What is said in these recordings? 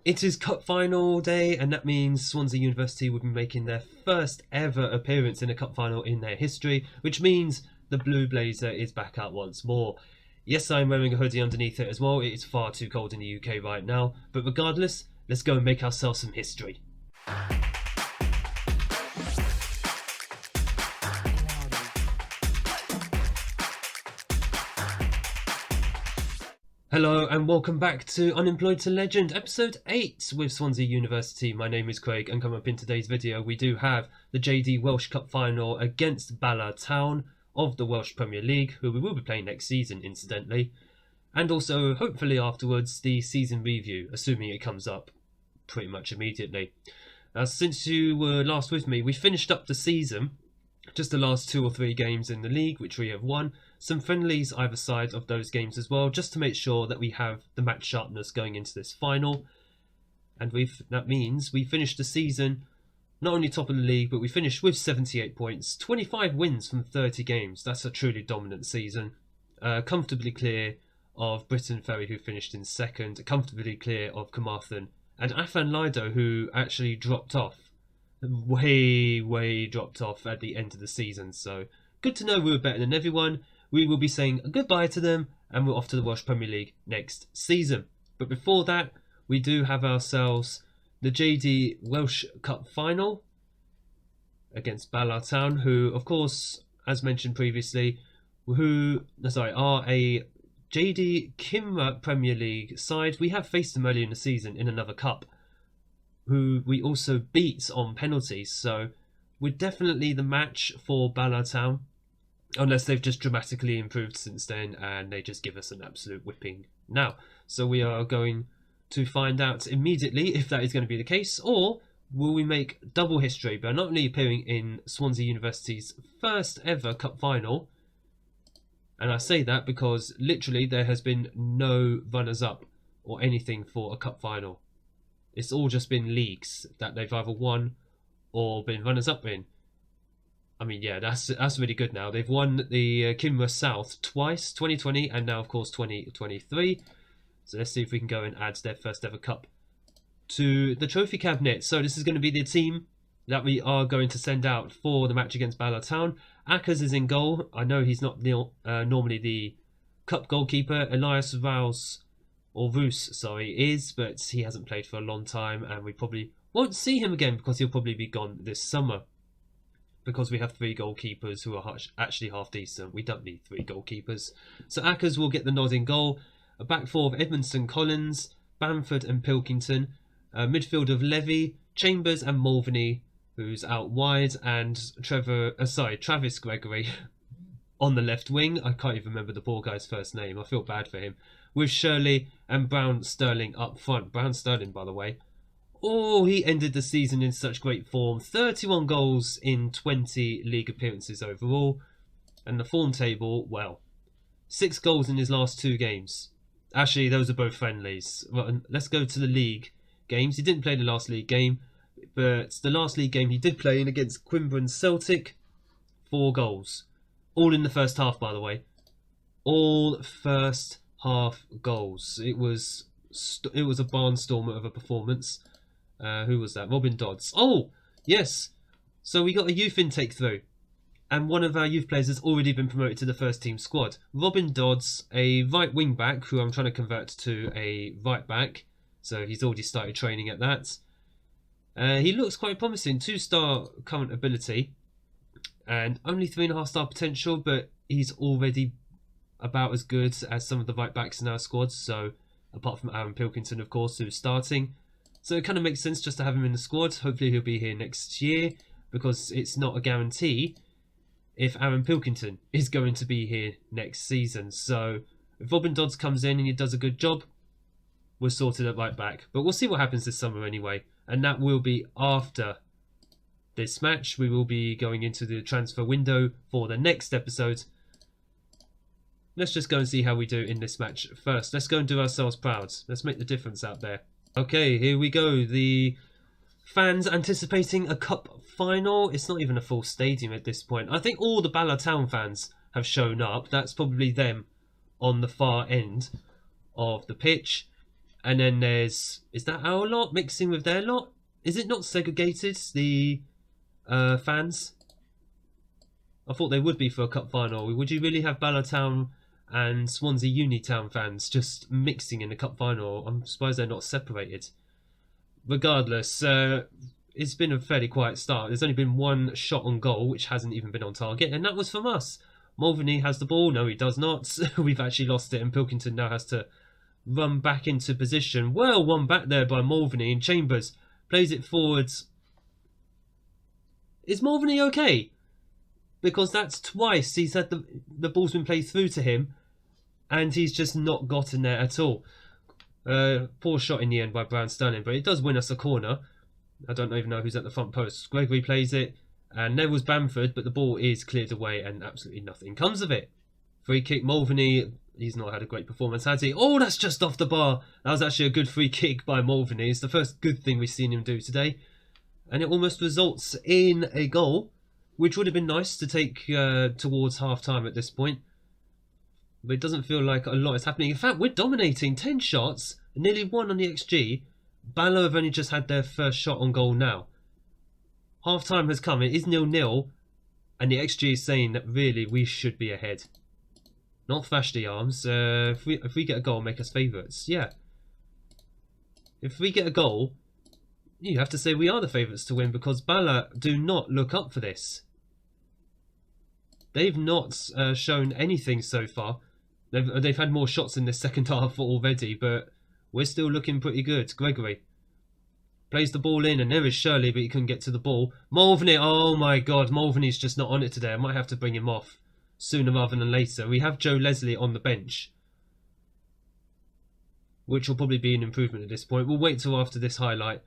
It is cup final day, and that means Swansea University will be making their first ever appearance in a cup final in their history, which means the Blue Blazer is back out once more. Yes, I'm wearing a hoodie underneath it as well. It is far too cold in the UK right now, but regardless, let's go and make ourselves some history. Hello and welcome back to Unemployed to Legend, episode 8 with Swansea University. My name is Craig, and coming up in today's video we do have the JD Welsh Cup final against Bala Town of the Welsh Premier League, who we will be playing next season incidentally, and also hopefully afterwards the season review, assuming it comes up pretty much immediately. Since you were last with me, we finished up the season, just the last 2 or 3 games in the league which we have won. Some friendlies either side of those games as well, just to make sure that we have the match sharpness going into this final. And that means we finished the season not only top of the league, but we finished with 78 points, 25 wins from 30 games. That's a truly dominant season. Comfortably clear of Britain Ferry, who finished in second, comfortably clear of Carmarthen and Afan Lido, who actually dropped off. Way dropped off at the end of the season. So good to know we were better than everyone. We will be saying goodbye to them, and we're off to the Welsh Premier League next season. But before that, we do have ourselves the JD Welsh Cup final against Bala Town, who, of course, as mentioned previously, are a JD Cymru Premier League side. We have faced them earlier in the season in another cup, who we also beat on penalties. So we're definitely the match for Bala Town. Unless they've just dramatically improved since then and they just give us an absolute whipping now. So we are going to find out immediately if that is going to be the case, or will we make double history by not only appearing in Swansea University's first ever cup final. And I say that because literally there has been no runners-up or anything for a cup final. It's all just been leagues that they've either won or been runners-up in. I mean, yeah, that's really good now. They've won the Cymru South twice, 2020 and now, of course, 2023. So let's see if we can go and add their first ever cup to the trophy cabinet. So this is going to be the team that we are going to send out for the match against Bala Town. Akers is in goal. I know he's not normally the cup goalkeeper. Elias Rouse is, but he hasn't played for a long time, and we probably won't see him again because he'll probably be gone this summer. Because we have 3 goalkeepers who are actually half decent. We don't need 3 goalkeepers. So Akers will get the nod in goal. A back 4 of Edmondson, Collins, Bamford and Pilkington. A midfield of Levy, Chambers and Mulvaney, who's out wide. And Travis Gregory on the left wing. I can't even remember the poor guy's first name. I feel bad for him. With Shirley and Brown Sterling up front. Brown Sterling, by the way. Oh, he ended the season in such great form. 31 goals in 20 league appearances overall. And the form table, well, 6 goals in his last 2 games. Actually, those are both friendlies. Well, let's go to the league games. He didn't play the last league game, but the last league game he did play in against Queanbeyan Celtic, 4 goals. All in the first half, by the way. All first half goals. It was a barnstormer of a performance. Who was that? Robin Dodds. Oh, yes. So we got a youth intake through. And one of our youth players has already been promoted to the first team squad. Robin Dodds, a right wing back, who I'm trying to convert to a right back. So he's already started training at that. He looks quite promising. 2-star current ability. And only 3.5-star potential. But he's already about as good as some of the right backs in our squad. So apart from Aaron Pilkington, of course, who's starting. So it kind of makes sense just to have him in the squad. Hopefully he'll be here next year, because it's not a guarantee if Aaron Pilkington is going to be here next season. So if Robin Dodds comes in and he does a good job, we're sorted at right back. But we'll see what happens this summer anyway. And that will be after this match. We will be going into the transfer window for the next episode. Let's just go and see how we do in this match first. Let's go and do ourselves proud. Let's make the difference out there. Okay, here we go. The fans anticipating a cup final. It's not even a full stadium at this point. I think all the Bala Town fans have shown up. That's probably them on the far end of the pitch. And then is that our lot mixing with their lot? Is it not segregated, the fans? I thought they would be for a cup final. Would you really have Bala Town and Swansea Uni Town fans just mixing in the cup final? I'm surprised they're not separated. Regardless, it's been a fairly quiet start. There's only been one shot on goal, which hasn't even been on target, and that was from us. Mulvaney has the ball. No, he does not. We've actually lost it, and Pilkington now has to run back into position. Well, one back there by Mulvaney, and Chambers plays it forwards. Is Mulvaney okay? Because that's twice he's had the ball's been played through to him, and he's just not gotten there at all. Poor shot in the end by Brown Sterling, but it does win us a corner. I don't even know who's at the front post. Gregory plays it, and there was Bamford, but the ball is cleared away, and absolutely nothing comes of it. Free kick, Mulvaney. He's not had a great performance, has he? Oh, that's just off the bar. That was actually a good free kick by Mulvaney. It's the first good thing we've seen him do today, and it almost results in a goal, which would have been nice to take towards half-time at this point. But it doesn't feel like a lot is happening. In fact, we're dominating. 10 shots, nearly 1 on the XG. Bala have only just had their first shot on goal now. Half-time has come. It is 0-0. And the XG is saying that really we should be ahead. Not flash the arms. If we get a goal, make us favourites. Yeah. If we get a goal, you have to say we are the favourites to win, because Bala do not look up for this. They've not shown anything so far. They've had more shots in this second half already, but we're still looking pretty good. Gregory plays the ball in, and there is Shirley, but he couldn't get to the ball. Mulvaney, oh my god, Mulvaney's just not on it today. I might have to bring him off sooner rather than later. We have Joe Leslie on the bench, which will probably be an improvement at this point. We'll wait till after this highlight,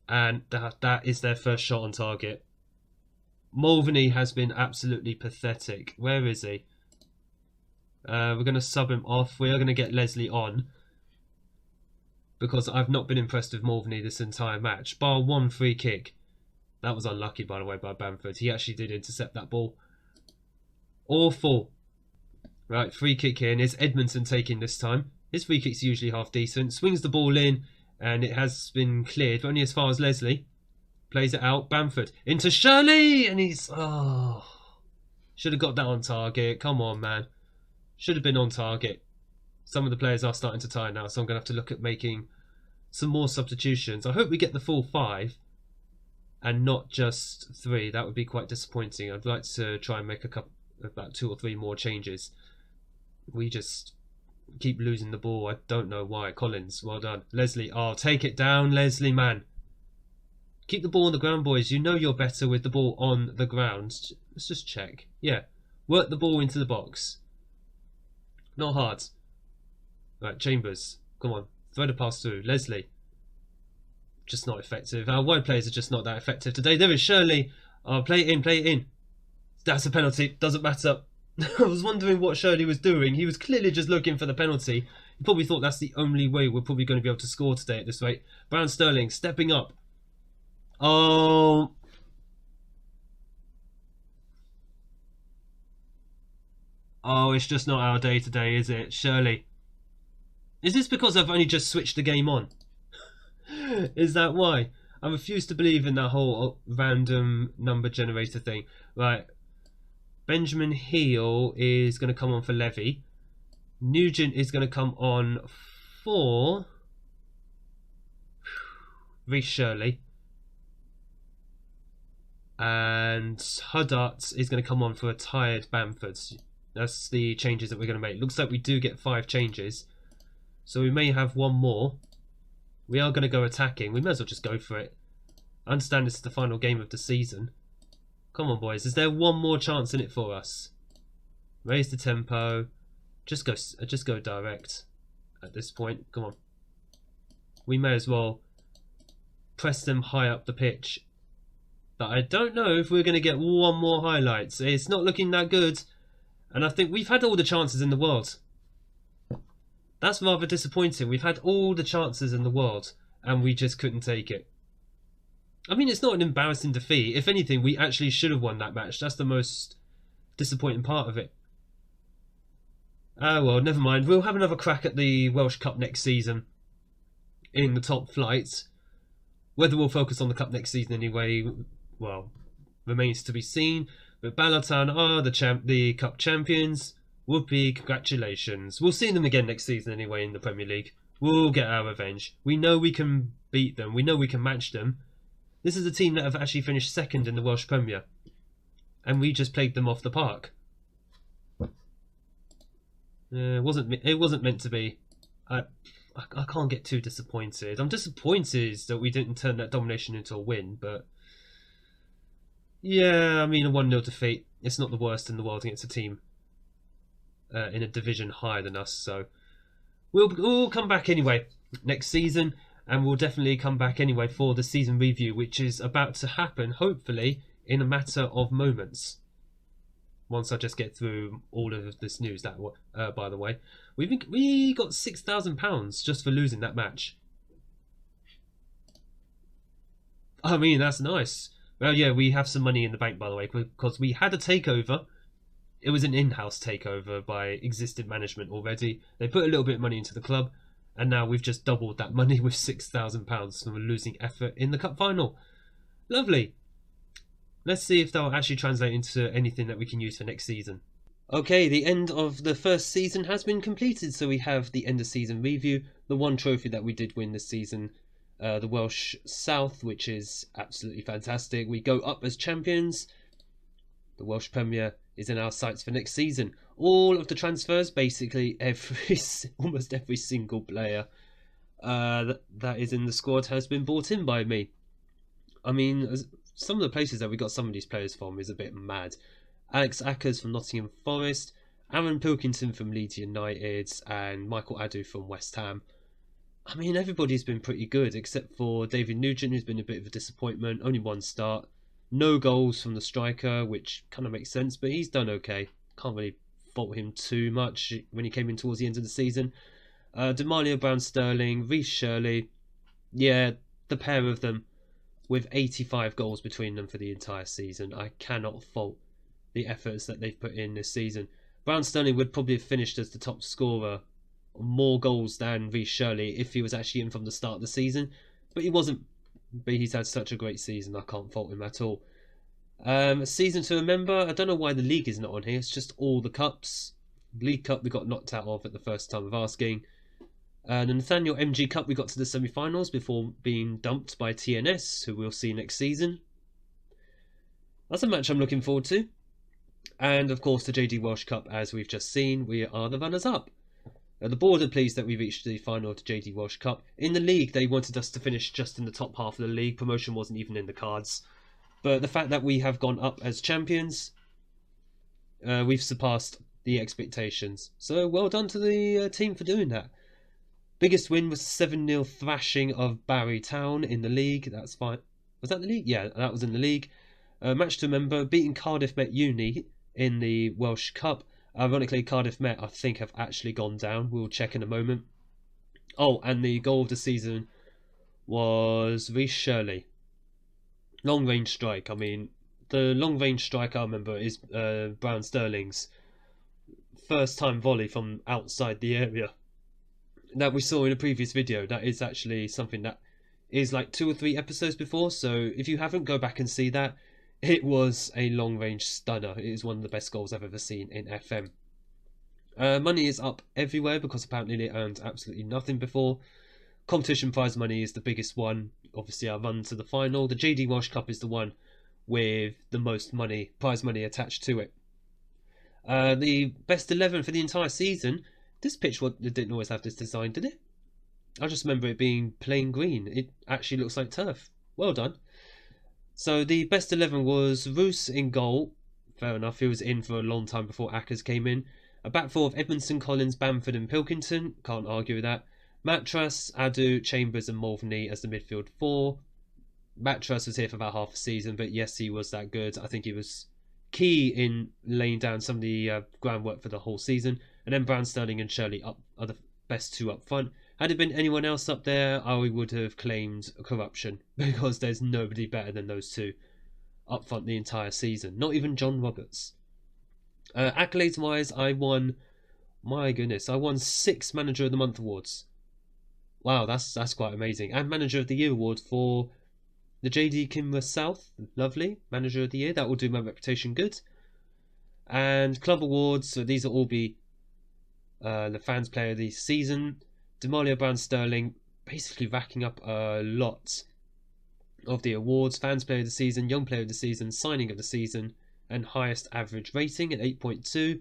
and that is their first shot on target. Mulvaney has been absolutely pathetic. Where is he? We're going to sub him off. We are going to get Leslie on, because I've not been impressed with Mulvaney this entire match, bar one free kick. That was unlucky, by the way, by Bamford. He actually did intercept that ball. Awful. Right, free kick here, and it's Edmondson taking this time. His free kick's usually half decent. Swings the ball in, and it has been cleared, but only as far as Leslie. Plays it out. Bamford into Shirley, and he's... oh, should have got that on target. Come on, man. Should have been on target. Some of the players are starting to tire now, so I'm going to have to look at making some more substitutions. I hope we get the full 5 and not just 3. That would be quite disappointing. I'd like to try and make about 2 or 3 more changes. We just keep losing the ball. I don't know why. Collins, well done. Leslie, oh, take it down, Leslie, man. Keep the ball on the ground, boys. You know you're better with the ball on the ground. Let's just check. Yeah. Work the ball into the box. Not hard. Right, Chambers. Come on. Throw the pass through. Leslie. Just not effective. Our wide players are just not that effective today. There is Shirley. Oh, play it in, play it in. That's a penalty. Doesn't matter. I was wondering what Shirley was doing. He was clearly just looking for the penalty. He probably thought that's the only way we're probably going to be able to score today at this rate. Brown Sterling stepping up. Oh. Oh, it's just not our day today, is it? Shirley. Is this because I've only just switched the game on? Is that why? I refuse to believe in that whole random number generator thing. Right. Benjamin Heel is going to come on for Levy. Nugent is going to come on for Reece Shirley. And Huddart is going to come on for a tired Bamford. That's the changes that we're going to make. Looks like we do get 5 changes. So we may have 1 more. We are going to go attacking. We may as well just go for it. I understand this is the final game of the season. Come on, boys. Is there 1 more chance in it for us? Raise the tempo. Just go direct at this point. Come on. We may as well press them high up the pitch. But I don't know if we're going to get 1 more highlights. It's not looking that good. And I think we've had all the chances in the world. That's rather disappointing. We've had all the chances in the world, and we just couldn't take it. I mean, it's not an embarrassing defeat. If anything, we actually should have won that match. That's the most disappointing part of it. Ah, well, never mind. We'll have another crack at the Welsh Cup next season. in the top flight. Whether we'll focus on the cup next season anyway, well, remains to be seen. But Bala Town are the cup champions. Whoopee, congratulations. We'll see them again next season anyway in the Premier League. We'll get our revenge. We know we can beat them. We know we can match them. This is a team that have actually finished second in the Welsh Premier. And we just played them off the park. It wasn't meant to be. I can't get too disappointed. I'm disappointed that we didn't turn that domination into a win, but yeah, I mean, a 1-0 defeat. It's not the worst in the world against a team in a division higher than us. So we'll come back anyway next season, and we'll definitely come back anyway for the season review, which is about to happen, hopefully, in a matter of moments. Once I just get through all of this news, that by the way, we got £6,000 just for losing that match. I mean, that's nice. Well, yeah, we have some money in the bank, by the way, because we had a takeover. It was an in-house takeover by existing management already. They put a little bit of money into the club, and now we've just doubled that money with £6,000 from a losing effort in the cup final. Lovely. Let's see if they'll actually translate into anything that we can use for next season. Okay, the end of the first season has been completed, so we have the end of season review. The one trophy that we did win this season, the Welsh South, which is absolutely fantastic. We go up as champions. The Welsh Premier is in our sights for next season. All of the transfers, basically almost every single player that is in the squad has been bought in by me. I mean, some of the places that we got some of these players from is a bit mad. Alex Ackers from Nottingham Forest, Aaron Pilkington from Leeds United, and Michael Adu from West Ham. I mean, everybody's been pretty good, except for David Nugent, who's been a bit of a disappointment. Only one start. No goals from the striker, which kind of makes sense, but he's done okay. Can't really fault him too much when he came in towards the end of the season. Demarlio Brown-Sterling, Reece Shirley. Yeah, the pair of them, with 85 goals between them for the entire season. I cannot fault the efforts that they've put in this season. Brown-Sterling would probably have finished as the top scorer, more goals than Reece Shirley if he was actually in from the start of the season, but he wasn't. But he's had such a great season, I can't fault him at all. A season to remember, I don't know why the league is not on here, it's just all the cups. League Cup we got knocked out of at the first time of asking. The Nathaniel MG Cup we got to the semi-finals before being dumped by TNS, who we'll see next season. That's a match I'm looking forward to. And of course the JD Welsh Cup, as we've just seen, we are the runners-up. The board are pleased that we reached the final of the JD Welsh Cup. In the league, they wanted us to finish just in the top half of the league. Promotion wasn't even in the cards. But the fact that we have gone up as champions, we've surpassed the expectations. So well done to the team for doing that. Biggest win was 7-0 thrashing of Bala Town in the league. That's fine. Was that the league? Yeah, that was in the league. Match to remember, beating Cardiff Met Uni in the Welsh Cup. Ironically, Cardiff Met, I think, have actually gone down. We'll check in a moment. Oh, and the goal of the season was Reece Shirley. Long-range strike. I mean, the long-range strike I remember is Brown-Sterling's first-time volley from outside the area that we saw in a previous video. That is actually something that is like 2 or 3 episodes before. So if you haven't, go back and see that. It was a long-range stunner. It is one of the best goals I've ever seen in FM. Money is up everywhere because apparently they earned absolutely nothing before. Competition prize money is the biggest one. Obviously, our run to the final. The JD Welsh Cup is the one with the most money, prize money attached to it. The best 11 for the entire season. This pitch didn't always have this design, did it? I just remember it being plain green. It actually looks like turf. Well done. So the best 11 was Roos in goal. Fair enough, he was in for a long time before Ackers came in. A back four of Edmondson, Collins, Bamford and Pilkington. Can't argue with that. Matras, Adu, Chambers and Mulvaney as the midfield 4. Matras was here for about half a season, but yes, he was that good. I think he was key in laying down some of the groundwork for the whole season. And then Brown-Sterling and Shirley are the best 2 up front. Had it been anyone else up there, I would have claimed corruption, because there's nobody better than those 2 up front the entire season. Not even John Roberts. Accolades-wise, I won 6 Manager of the Month awards. Wow, that's quite amazing. And Manager of the Year award for the JD Kimber South. Lovely. Manager of the Year. That will do my reputation good. And club awards. So these will all be the fans player of the season. Demalia Brown Sterling basically racking up a lot of the awards. Fans player of the season, young player of the season, signing of the season, and highest average rating at 8.2.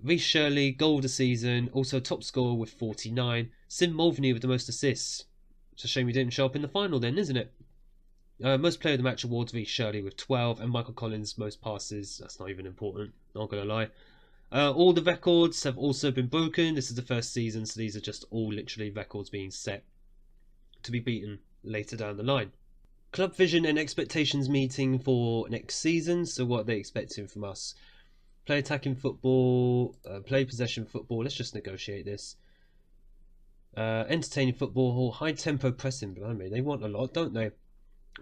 Reece Shirley, goal of the season, also top scorer with 49. Sim Mulvaney with the most assists. It's a shame he didn't show up in the final then, isn't it? Most player of the match awards, Reece Shirley with 12, and Michael Collins most passes. That's not even important, not gonna lie. All the records have also been broken. This is the first season, so these are just all literally records being set to be beaten later down the line. Club vision and expectations meeting for next season. So what are they expecting from us? Play attacking football, play possession football. Let's just negotiate this. Entertaining football, high tempo pressing. Blimey, they want a lot, don't they?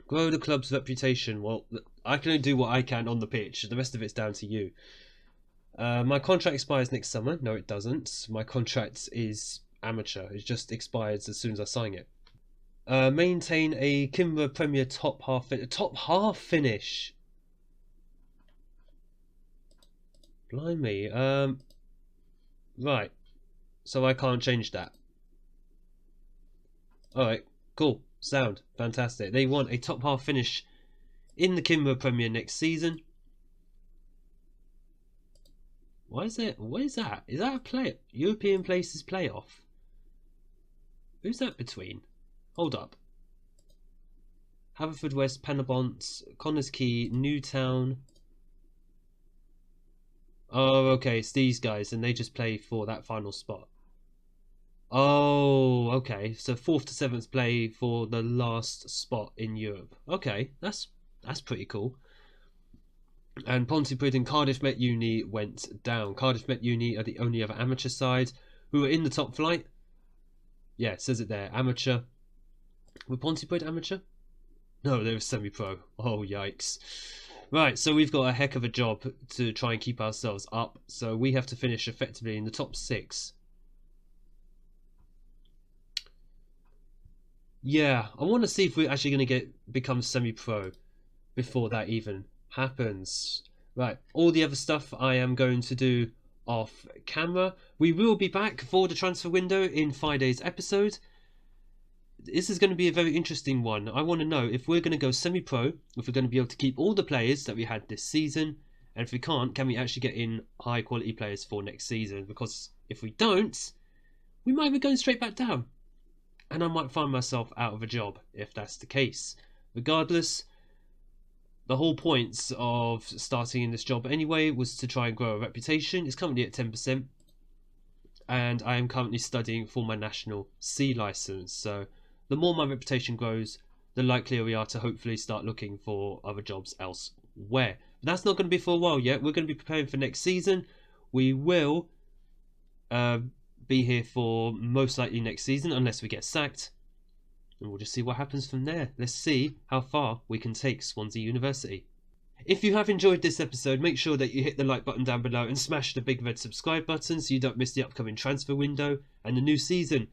Grow the club's reputation. Well, I can only do what I can on the pitch. The rest of it's down to you. My contract expires next summer. No, it doesn't. My contract is amateur. It just expires as soon as I sign it. Maintain a Kimber Premier top half finish. Blimey. Right. So I can't change that. Alright, cool. Sound. Fantastic. They want a top half finish in the Kimber Premier next season. What is that? Is that a European Places playoff? Who's that between? Hold up. Haverfordwest, Penabont, Connors Quay, Newtown. Oh, okay, it's these guys, and they just play for that final spot. Oh, okay. So 4th to 7th play for the last spot in Europe. Okay, that's pretty cool. And Pontypridd and Cardiff Met Uni went down. Cardiff Met Uni are the only other amateur side who are in the top flight. Yeah, it says it there. Amateur. Were Pontypridd amateur? No, they were semi-pro. Oh, yikes. Right, so we've got a heck of a job to try and keep ourselves up. So we have to finish effectively in the top 6. Yeah, I want to see if we're actually going to become semi-pro before that even happens. Right, all the other stuff I am going to do off camera. We will be back for the transfer window in Friday's episode. This is going to be a very interesting one. I want to know if we're going to go semi-pro, if we're going to be able to keep all the players that we had this season, and if we can't, can we actually get in high quality players for next season? Because if we don't, we might be going straight back down, and I might find myself out of a job if that's the case. Regardless, the whole point of starting in this job anyway was to try and grow a reputation. It's currently at 10%, and I am currently studying for my National C license. So the more my reputation grows, the likelier we are to hopefully start looking for other jobs elsewhere. But that's not going to be for a while yet. We're going to be preparing for next season. We will be here for most likely next season unless we get sacked. And we'll just see what happens from there. Let's see how far we can take Swansea University. If you have enjoyed this episode, make sure that you hit the like button down below and smash the big red subscribe button so you don't miss the upcoming transfer window and the new season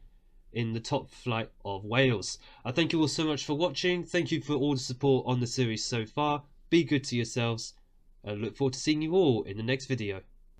in the top flight of Wales. I thank you all so much for watching. Thank you for all the support on the series so far. Be good to yourselves, and I look forward to seeing you all in the next video.